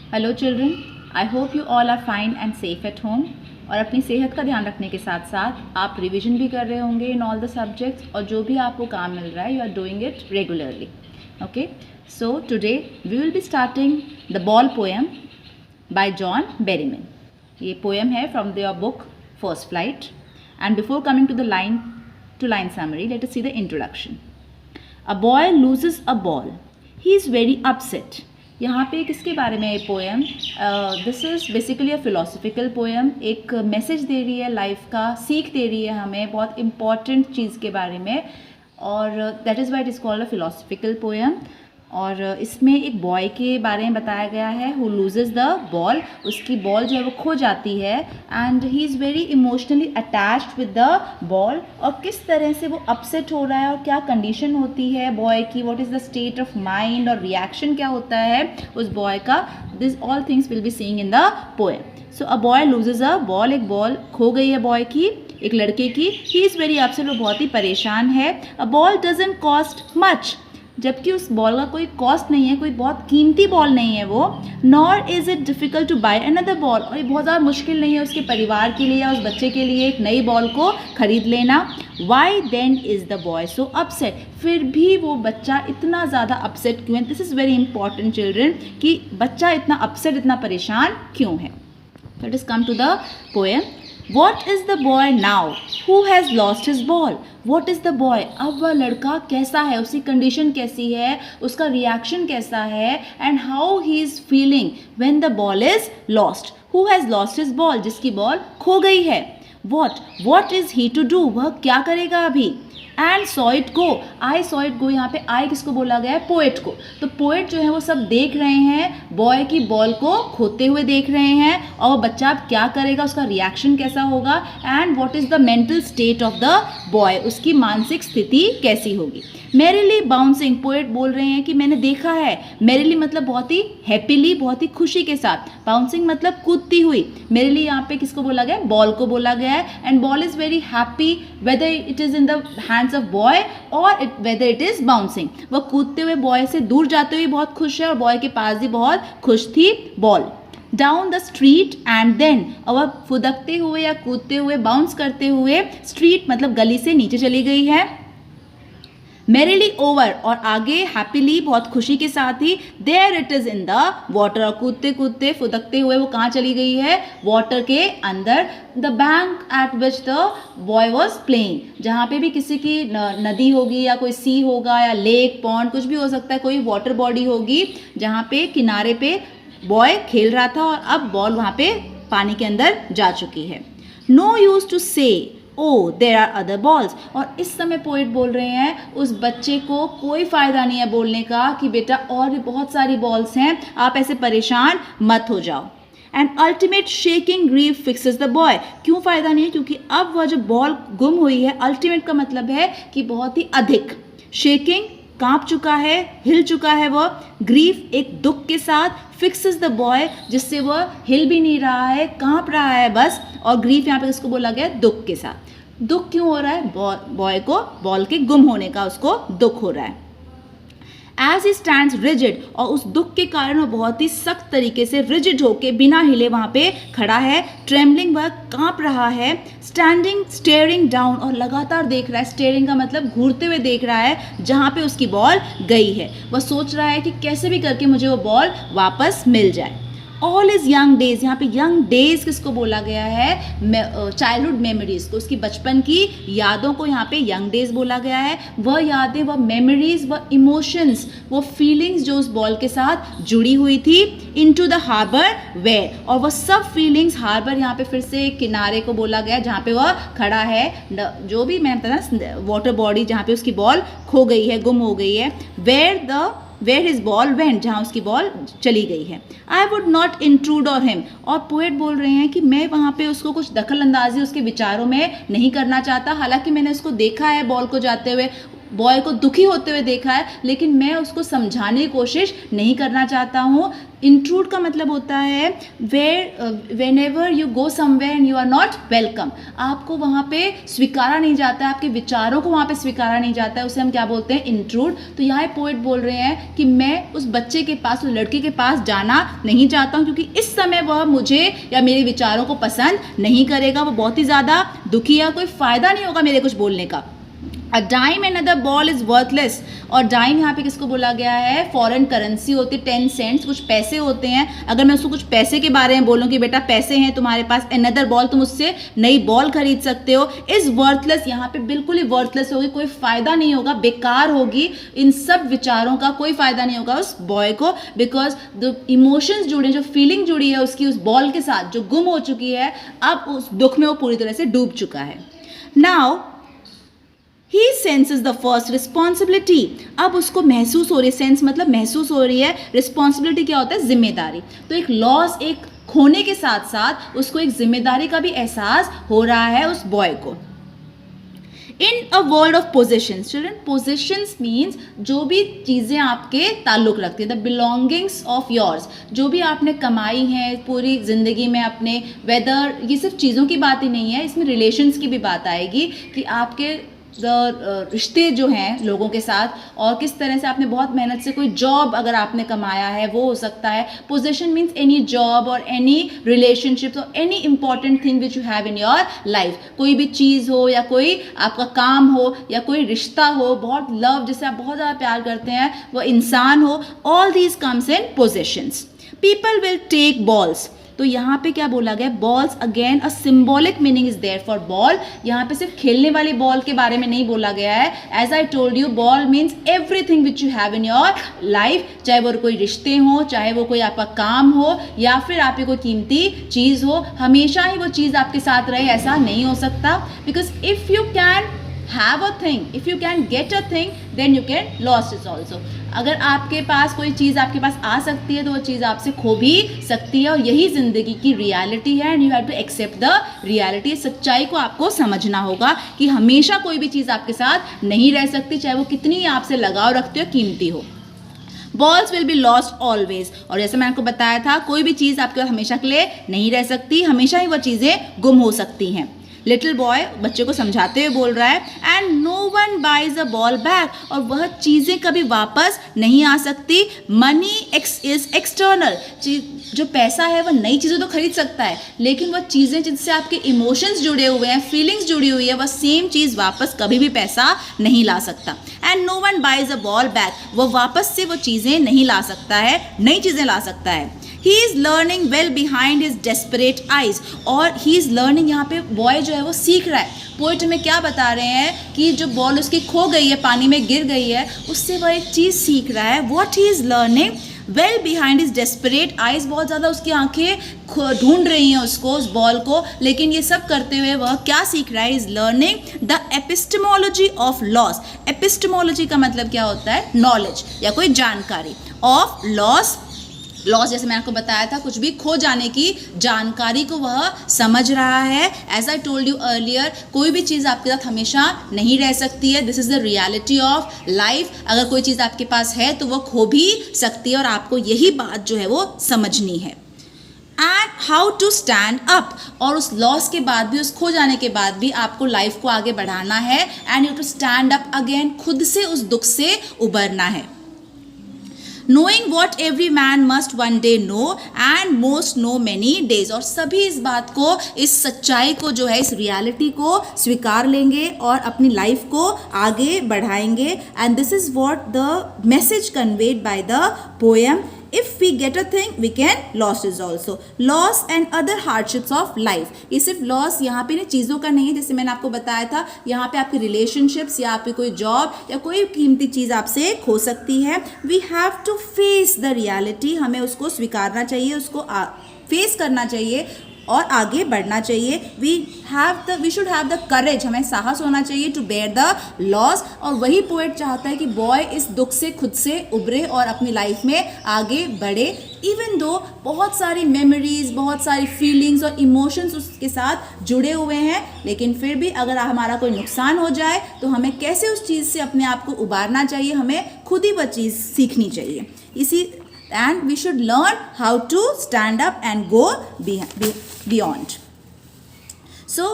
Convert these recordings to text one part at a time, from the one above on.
Hello children, I hope you all are fine and safe at home. और अपनी सेहत का ध्यान रखने के साथ साथ आप रिवीजन भी कर रहे होंगे इन ऑल द सब्जेक्ट्स, और जो भी आपको काम मिल रहा है you are doing it regularly. Okay, so today we will be starting the ball poem by John Berryman. ये पोएम है from their book first flight. And before coming to the line summary, let us see the introduction. A boy loses a ball. He is very upset. यहाँ पे किसके बारे में ये poem? This is basically a philosophical poem. एक message दे रही है, life का सीख दे रही है हमें, बहुत इंपॉर्टेंट चीज़ के बारे में, और that is why it is called a philosophical poem. और इसमें एक बॉय के बारे में बताया गया है हु लूजेज द बॉल। उसकी बॉल जो है वो खो जाती है and he is very emotionally attached with the ball. और किस तरह से वो अपसेट हो रहा है और क्या कंडीशन होती है बॉय की, what is the state of mind और रिएक्शन क्या होता है उस बॉय का, this all things will be seeing in the poem. So a boy loses a ball, एक बॉल खो गई है बॉय की, एक लड़के की। ही इज़ वेरी अपसेट, वो बहुत ही परेशान है। A ball doesn't cost much, जबकि उस बॉल का कोई कॉस्ट नहीं है, कोई बहुत कीमती बॉल नहीं है वो। Nor is it difficult to buy another ball, और ये बहुत ज़्यादा मुश्किल नहीं है उसके परिवार के लिए या उस बच्चे के लिए एक नई बॉल को खरीद लेना। Why then is the boy so upset, फिर भी वो बच्चा इतना ज़्यादा अपसेट क्यों है? This is very important children, कि बच्चा इतना अपसेट, इतना परेशान क्यों है। Let us come to the poem. What is the boy now who has lost his ball? What is the boy? अब वह लड़का कैसा है, उसकी कंडीशन कैसी है, उसका रिएक्शन कैसा है, and how he is feeling when the ball is lost. Who has lost his ball? जिसकी बॉल खो गई है। What is he to do? वह क्या करेगा अभी? And saw it go, I saw it go, यहाँ पे आई किसको बोला गया है? पोएट को। तो पोएट जो है वो सब देख रहे हैं, बॉय की बॉल को खोते हुए देख रहे हैं, और बच्चा अब क्या करेगा, उसका रिएक्शन कैसा होगा, and what is the mental state of the boy, उसकी मानसिक स्थिति कैसी होगी। मेरिली बाउंसिंग, पोएट बोल रहे हैं कि मैंने देखा है। मेरिली मतलब बहुत ही हैप्पीली, बहुत ही खुशी के साथ। बाउंसिंग मतलब कूदती हुई। मेरिली यहाँ पे किसको बोला गया है? बॉल को बोला गया है। And ball is very happy whether it is in the hands of boy और वेदर इट इज़ बाउंसिंग। वह कूदते हुए बॉय से दूर जाते हुए बहुत खुश है, और बॉय के पास भी बहुत खुश थी ball. Down the street and then, और फुदकते हुए या कूदते हुए, बाउंस करते हुए, स्ट्रीट मतलब गली से नीचे चली गई है। मेरिली ओवर, और आगे हैप्पीली बहुत खुशी के साथ ही, there it is in the water, और कूदते कूदते फुदकते हुए वो कहाँ चली गई है? वाटर के अंदर। The bank at which the boy was playing, जहाँ पे भी किसी की नदी होगी या कोई सी होगा या लेक पॉन्ड कुछ भी हो सकता है, कोई वाटर बॉडी होगी जहाँ पे किनारे पे बॉय खेल रहा था, और अब बॉल वहाँ पे पानी के अंदर जा चुकी है। नो यूज टू से ओ देर आर अदर बॉल्स, और इस समय पोइट बोल रहे हैं उस बच्चे को कोई फ़ायदा नहीं है बोलने का कि बेटा और भी बहुत सारी बॉल्स हैं, आप ऐसे परेशान मत हो जाओ। And ultimate shaking grief fixes the boy, क्यों फ़ायदा नहीं है? क्योंकि अब वह जो बॉल गुम हुई है, अल्टीमेट का मतलब है कि बहुत ही अधिक, शेकिंग कांप चुका है, हिल चुका है वह, ग्रीफ एक दुख के साथ, फिक्सेस द बॉय जिससे वह हिल भी नहीं रहा है, कांप रहा है बस, और ग्रीफ यहाँ पे इसको बोला गया दुख के साथ। दुख क्यों हो रहा है? बॉय को बॉल के गुम होने का उसको दुख हो रहा है। एज ही स्टैंड्स रिजिड, और उस दुख के कारण वो बहुत ही सख्त तरीके से रिजिड होके बिना हिले वहाँ पे खड़ा है। ट्रेम्बलिंग, वह कांप रहा है। स्टैंडिंग स्टेयरिंग डाउन, और लगातार देख रहा है। स्टेयरिंग का मतलब घूरते हुए देख रहा है जहाँ पे उसकी बॉल गई है। वह सोच रहा है कि कैसे भी करके मुझे वो बॉल वापस मिल जाए। ऑल इज़ यंग डेज, यहाँ पे यंग डेज किसको बोला गया है? चाइल्डहुड मेमोरीज को, उसकी बचपन की यादों को यहाँ पे यंग डेज बोला गया है। वह यादें, वह मेमोरीज, वह इमोशंस, वो फीलिंग्स जो उस बॉल के साथ जुड़ी हुई थी। इनटू द हार्बर वेयर, और वह सब फीलिंग्स, हार्बर यहाँ पे फिर से किनारे को बोला गया जहाँ पे वह खड़ा है, जो भी मैं बताया वाटर बॉडी जहाँ पे उसकी बॉल खो गई है, गुम हो गई है। वेयर हिज बॉल वेंट, जहाँ उसकी बॉल चली गई है। I would not intrude on him, और पोएट बोल रहे हैं कि मैं वहाँ पे उसको कुछ दखल अंदाजी उसके विचारों में नहीं करना चाहता। हालांकि मैंने उसको देखा है बॉल को जाते हुए, बॉय को दुखी होते हुए देखा है, लेकिन मैं उसको समझाने की कोशिश नहीं करना चाहता हूँ। इंट्रूड का मतलब होता है whenever you go somewhere and you are not welcome, आपको वहाँ पे स्वीकारा नहीं जाता है, आपके विचारों को वहाँ पे स्वीकारा नहीं जाता है, उसे हम क्या बोलते हैं, इंट्रूड। तो यहाँ पोएट बोल रहे हैं कि मैं उस बच्चे के पास, उस लड़के के पास जाना नहीं चाहता हूँ, क्योंकि इस समय वह मुझे या मेरे विचारों को पसंद नहीं करेगा, वो बहुत ही ज़्यादा दुखी है, कोई फ़ायदा नहीं होगा मेरे कुछ बोलने का। A dime and other ball is worthless, और डाइम यहाँ पे किसको बोला गया है, फॉरेन करेंसी होती है, 10 सेंट्स, कुछ पैसे होते हैं। अगर मैं उसको कुछ पैसे के बारे में बोलूँ कि बेटा पैसे हैं तुम्हारे पास, अनदर बॉल, तुम उससे नई बॉल खरीद सकते हो, इज़ वर्थलेस, यहाँ पे बिल्कुल ही वर्थलेस होगी, कोई फ़ायदा नहीं होगा, बेकार होगी, इन सब विचारों का कोई फ़ायदा नहीं होगा उस बॉय को, बिकॉज द इमोशंस जुड़े, जो फीलिंग जुड़ी है उसकी उस बॉल के साथ, जो गुम हो चुकी है, अब उस दुख में वो पूरी तरह से डूब चुका है। Now he senses the first responsibility, अब उसको महसूस हो रही है, सेंस मतलब महसूस हो रही है, रिस्पॉन्सिबिलिटी क्या होता है, जिम्मेदारी। तो एक लॉस, एक खोने के साथ साथ उसको एक जिम्मेदारी का भी एहसास हो रहा है उस बॉय को। In a world of possessions, children, possessions means जो भी चीज़ें आपके ताल्लुक़ रखती है, द बिलोंगिंग्स ऑफ योर्स, जो भी आपने कमाई है पूरी ज़िंदगी में अपने, वेदर, ये सिर्फ चीज़ों की बात ही नहीं है, इसमें रिलेशंस की भी बात आएगी कि आपके रिश्ते जो हैं लोगों के साथ, और किस तरह से आपने बहुत मेहनत से कोई जॉब अगर आपने कमाया है वो हो सकता है। पोजीशन मीन्स एनी जॉब और एनी रिलेशनशिप और any important thing which you have in your life, कोई भी चीज़ हो या कोई आपका काम हो या कोई रिश्ता हो, बहुत लव, जिससे आप बहुत ज़्यादा प्यार करते हैं, वो इंसान हो, all these comes in positions. People will take balls, तो यहाँ पे क्या बोला गया, balls, again a symbolic meaning is there for ball, यहाँ पे सिर्फ खेलने वाली बॉल के बारे में नहीं बोला गया है। As I told you, ball means everything which you have in your life, चाहे वो कोई रिश्ते हो, चाहे वो कोई आपका काम हो, या फिर आपकी कोई कीमती चीज़ हो, हमेशा ही वो चीज़ आपके साथ रहे ऐसा नहीं हो सकता, because if you can have a thing, if you can get a thing, then you can lose it also। अगर आपके पास कोई चीज़ आपके पास आ सकती है तो वो चीज़ आपसे खो भी सकती है, और यही ज़िंदगी की रियलिटी है, and you have to accept the reality. सच्चाई को आपको समझना होगा कि हमेशा कोई भी चीज़ आपके साथ नहीं रह सकती, चाहे वो कितनी आपसे लगाव रखती हो, कीमती हो। Balls will be lost always, और जैसे मैंने आपको बताया था, कोई भी चीज़ आपके पास हमेशा के लिए नहीं रह सकती, हमेशा ही वो चीज़ें गुम हो सकती हैं। लिटिल बॉय बच्चे को समझाते हुए बोल रहा है, and no one buys a ball back, और वह चीज़ें कभी वापस नहीं आ सकती। मनी इज एक्सटर्नल, जो पैसा है वह नई चीज़ें तो खरीद सकता है, लेकिन वह चीज़ें जिनसे आपके इमोशंस जुड़े हुए हैं, फीलिंग्स जुड़ी हुई है, वह सेम चीज़ वापस कभी भी पैसा नहीं ला सकता। And no one buys a ball back, वह वापस से वो चीज़ें नहीं ला सकता है, नई चीज़ें ला सकता है। He is learning well behind his desperate eyes, और ही इज़ लर्निंग, यहाँ पे बॉय जो है वो सीख रहा है। पोएट में क्या बता रहे हैं कि जो बॉल उसकी खो गई है, पानी में गिर गई है, उससे वह एक चीज़ सीख रहा है। What he is learning well behind his desperate eyes, बहुत ज़्यादा उसकी आंखें ढूंढ रही हैं उसको, उस बॉल को, लेकिन ये सब करते हुए वह क्या सीख रहा है, is learning the epistemology of loss. Epistemology का मतलब क्या होता है, नॉलेज या कोई जानकारी, ऑफ लॉस, लॉस जैसे मैंने आपको बताया था, कुछ भी खो जाने की जानकारी को वह समझ रहा है। As I told you earlier, कोई भी चीज़ आपके साथ हमेशा नहीं रह सकती है, this is the reality of life. अगर कोई चीज़ आपके पास है तो वह खो भी सकती है, और आपको यही बात जो है वो समझनी है। And how to stand up, और उस लॉस के बाद भी, उस खो जाने के बाद भी आपको लाइफ को आगे बढ़ाना है, and you to stand up again, खुद से उस दुख से उबरना है। Knowing what every man must one day know and most know many days, और सभी इस बात को, इस सच्चाई को जो है, इस रियलिटी को स्वीकार लेंगे और अपनी लाइफ को आगे बढ़ाएंगे। And this is what the message conveyed by the poem. If we get a thing, we can lose it also. Loss and other hardships of life. ये सिर्फ लॉस यहाँ पे नहीं, चीज़ों का नहीं है, जैसे मैंने आपको बताया था, यहाँ पे आपकी रिलेशनशिप्स या आपकी कोई जॉब या कोई कीमती चीज़ आपसे खो सकती है। We have to face the reality, हमें उसको स्वीकारना चाहिए, उसको फेस करना चाहिए। और आगे बढ़ना चाहिए। We should have the courage, हमें साहस होना चाहिए टू बेयर द लॉस। और वही पोएट चाहता है कि बॉय इस दुख से खुद से उभरे और अपनी लाइफ में आगे बढ़े। इवन दो बहुत सारी मेमोरीज, बहुत सारी फीलिंग्स और इमोशंस उसके साथ जुड़े हुए हैं, लेकिन फिर भी अगर हमारा कोई नुकसान हो जाए तो हमें कैसे उस चीज़ से अपने आप को उबारना चाहिए, हमें खुद ही वह चीज़ सीखनी चाहिए। And we should learn how to stand up and go beyond. So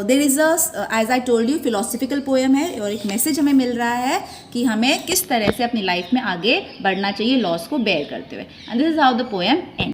there is as I told you philosophical poem है और एक मैसेज हमें मिल रहा है कि हमें किस तरह से अपनी लाइफ में आगे बढ़ना चाहिए लॉस को बेयर करते हुए। And this is how the poem and.